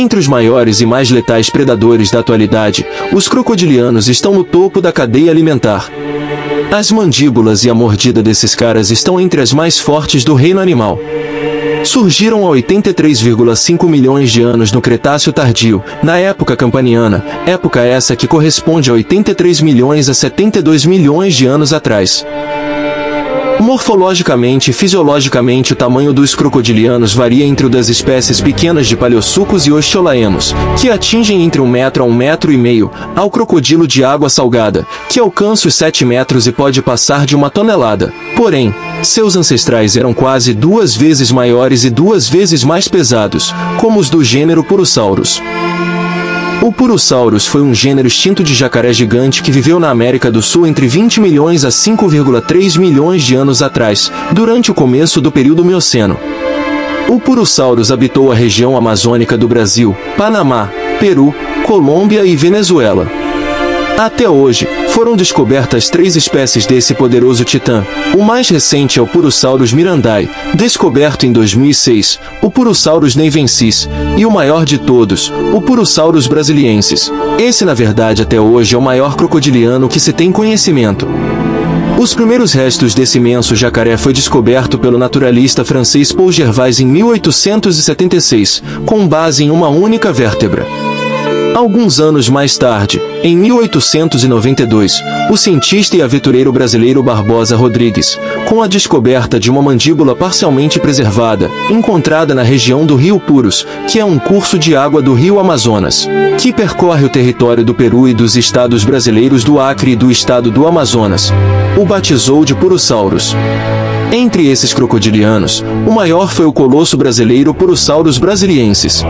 Entre os maiores e mais letais predadores da atualidade, os crocodilianos estão no topo da cadeia alimentar. As mandíbulas e a mordida desses caras estão entre as mais fortes do reino animal. Surgiram há 83,5 milhões de anos no Cretáceo tardio, na época Campaniana, época essa que corresponde a 83 milhões a 72 milhões de anos atrás. Morfologicamente e fisiologicamente o tamanho dos crocodilianos varia entre o das espécies pequenas de paleosucos e osteolaemos, que atingem entre 1 metro a 1,5 metro, ao crocodilo de água salgada, que alcança os 7 metros e pode passar de 1 tonelada. Porém, seus ancestrais eram quase 2 vezes maiores e 2 vezes mais pesados, como os do gênero Purosaurus. O Purosaurus foi um gênero extinto de jacaré gigante que viveu na América do Sul entre 20 milhões a 5,3 milhões de anos atrás, durante o começo do período Mioceno. O Purosaurus habitou a região amazônica do Brasil, Panamá, Peru, Colômbia e Venezuela. Até hoje, foram descobertas 3 espécies desse poderoso titã. O mais recente é o Purosaurus mirandai, descoberto em 2006, o Purosaurus neivensis, e o maior de todos, o Purosaurus brasiliensis. Esse na verdade até hoje é o maior crocodiliano que se tem conhecimento. Os primeiros restos desse imenso jacaré foi descoberto pelo naturalista francês Paul Gervais em 1876, com base em uma única vértebra. Alguns anos mais tarde, em 1892, o cientista e aventureiro brasileiro Barbosa Rodrigues, com a descoberta de uma mandíbula parcialmente preservada, encontrada na região do Rio Purus, que é um curso de água do Rio Amazonas, que percorre o território do Peru e dos estados brasileiros do Acre e do estado do Amazonas, o batizou de Purosaurus. Entre esses crocodilianos, o maior foi o colosso brasileiro Purosaurus brasiliensis.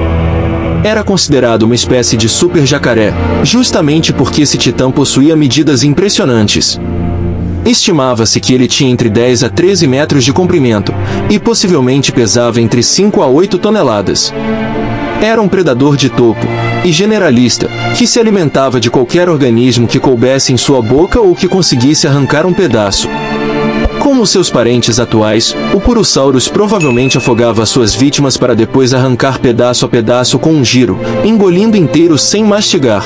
Era considerado uma espécie de super jacaré, justamente porque esse titã possuía medidas impressionantes. Estimava-se que ele tinha entre 10 a 13 metros de comprimento, e possivelmente pesava entre 5 a 8 toneladas. Era um predador de topo, e generalista, que se alimentava de qualquer organismo que coubesse em sua boca ou que conseguisse arrancar um pedaço. Como seus parentes atuais, o Purosaurus provavelmente afogava suas vítimas para depois arrancar pedaço a pedaço com um giro, engolindo inteiro sem mastigar.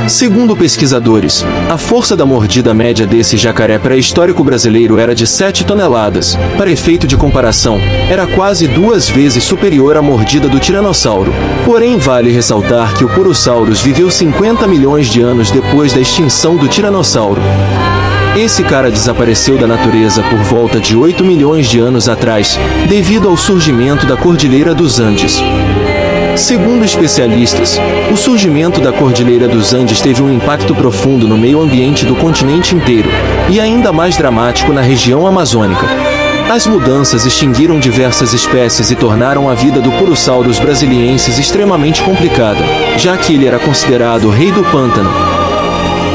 Segundo pesquisadores, a força da mordida média desse jacaré pré-histórico brasileiro era de 7 toneladas. Para efeito de comparação, era quase 2 vezes superior à mordida do tiranossauro. Porém, vale ressaltar que o Purosaurus viveu 50 milhões de anos depois da extinção do tiranossauro. Esse cara desapareceu da natureza por volta de 8 milhões de anos atrás, devido ao surgimento da Cordilheira dos Andes. Segundo especialistas, o surgimento da Cordilheira dos Andes teve um impacto profundo no meio ambiente do continente inteiro, e ainda mais dramático na região amazônica. As mudanças extinguiram diversas espécies e tornaram a vida do Purosaurus brasiliensis extremamente complicada, já que ele era considerado o rei do pântano.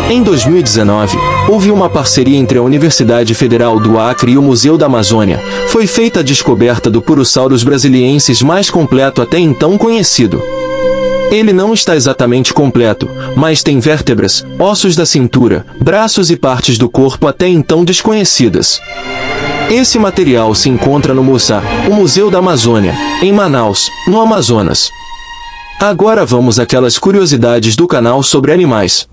Em 2019, houve uma parceria entre a Universidade Federal do Acre e o Museu da Amazônia. Foi feita a descoberta do Purosaurus brasiliensis mais completo até então conhecido. Ele não está exatamente completo, mas tem vértebras, ossos da cintura, braços e partes do corpo até então desconhecidas. Esse material se encontra no MUSA, o Museu da Amazônia, em Manaus, no Amazonas. Agora vamos àquelas curiosidades do canal sobre animais.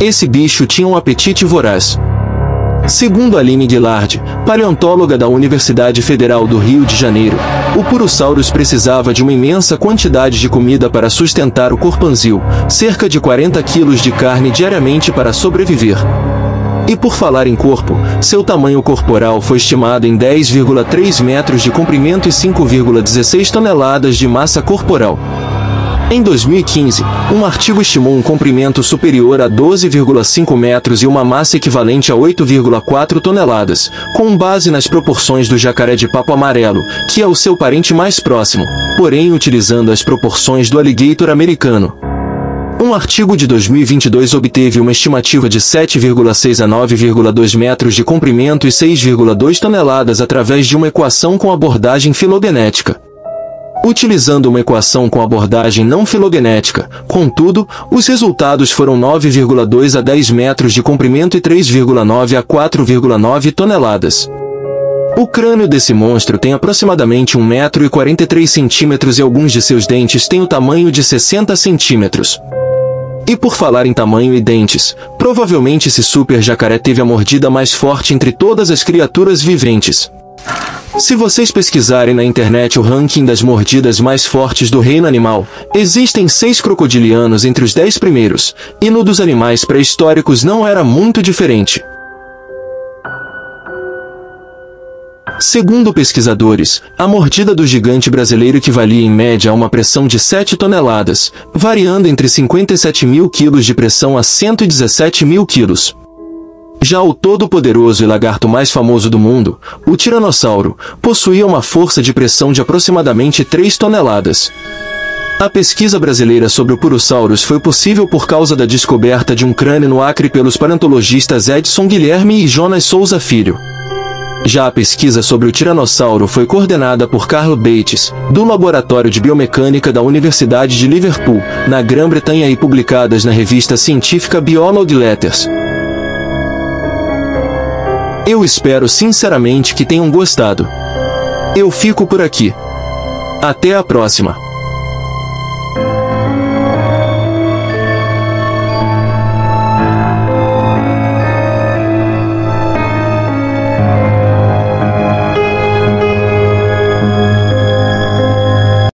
Esse bicho tinha um apetite voraz. Segundo Aline Guillard, paleontóloga da Universidade Federal do Rio de Janeiro, o Purosaurus precisava de uma imensa quantidade de comida para sustentar o corpanzil, cerca de 40 quilos de carne diariamente para sobreviver. E por falar em corpo, seu tamanho corporal foi estimado em 10,3 metros de comprimento e 5,16 toneladas de massa corporal. Em 2015, um artigo estimou um comprimento superior a 12,5 metros e uma massa equivalente a 8,4 toneladas, com base nas proporções do jacaré de papo amarelo, que é o seu parente mais próximo, porém utilizando as proporções do alligator americano. Um artigo de 2022 obteve uma estimativa de 7,6 a 9,2 metros de comprimento e 6,2 toneladas através de uma equação com abordagem filogenética. Utilizando uma equação com abordagem não filogenética, contudo, os resultados foram 9,2 a 10 metros de comprimento e 3,9 a 4,9 toneladas. O crânio desse monstro tem aproximadamente 1,43 m e alguns de seus dentes têm o tamanho de 60 centímetros. E por falar em tamanho e dentes, provavelmente esse super jacaré teve a mordida mais forte entre todas as criaturas viventes. Se vocês pesquisarem na internet o ranking das mordidas mais fortes do reino animal, existem 6 crocodilianos entre os 10 primeiros, e no dos animais pré-históricos não era muito diferente. Segundo pesquisadores, a mordida do gigante brasileiro equivalia em média a uma pressão de 7 toneladas, variando entre 57 mil quilos de pressão a 117 mil quilos. Já o todo-poderoso e lagarto mais famoso do mundo, o tiranossauro, possuía uma força de pressão de aproximadamente 3 toneladas. A pesquisa brasileira sobre o Purosaurus foi possível por causa da descoberta de um crânio no Acre pelos paleontologistas Edson Guilherme e Jonas Souza Filho. Já a pesquisa sobre o tiranossauro foi coordenada por Carlo Bates, do Laboratório de Biomecânica da Universidade de Liverpool, na Grã-Bretanha e publicadas na revista científica Biology Letters. Eu espero sinceramente que tenham gostado. Eu fico por aqui. Até a próxima.